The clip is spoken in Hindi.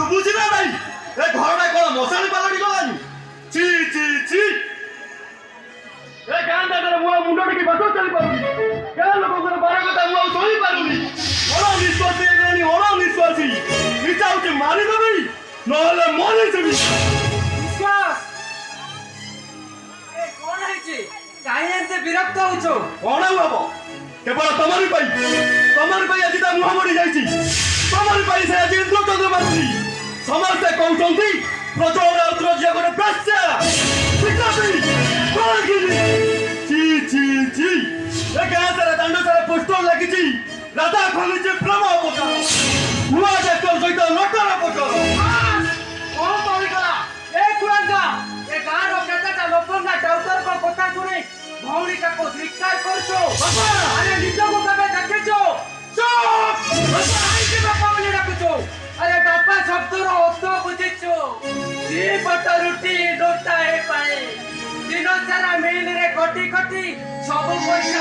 ଶୁଭୁଛି ନା ନାଇଁ? ଏ ଘରଟା କଣ ମଶାଣି ପାଲଟି ଗଲାନି? ଛି ଛି ଛି! ଏ ଗାଁ ଦାଣ୍ଡରେ ମୁଁ ଆଉ ମୁଣ୍ଡ ଟେକି ବାଟ ଚାଲି ପାରୁନି। ଗାଁ ଲୋକଙ୍କର ବାର କଥା ମୁଁ ଆଉ ଶୁଣି ପାରୁନି। ଅଣନିଶ୍ୱାସୀ ହେଇଗଲାଣି, ଅଣନିଶ୍ୱାସୀ। ଇଚ୍ଛା ହଉଛି ମାରିଦେବି, ନହେଲେ ମରିଯିବି। विश्वास ए कौन है जी काहे एते विरक्त होछो कौन हब केवल तमरी आज ता मुह मरी जाइछि तमरी से आज इंद्रचंद्र मारुछि समस्ते कहउछंती प्रचोर औद्रज्य गोटे बेश्या पितापी कोगिरी ची ची ची ए गाँ सारा दांड सारा पोस्टर लागिछि राधा खोलिछि प्रेम पोस्टर हुआ डॉक्टर सहित लटर पोस्टर कौन कहला ए कुरंगा ए गाँ रो केतेटा लोकंगा डाउटर को कथा सुनी भौणी का को धिक्कार करछो बाबा अरे निजो को कबे देखिछो चुप बाबा आई के बापा बोली डाकुछो अरे बापा शब्द रो अर्थ बुझिछो दी पट रुटी डोटा हे पाए दिन सारा मिल रे कटी कटी सब पैसा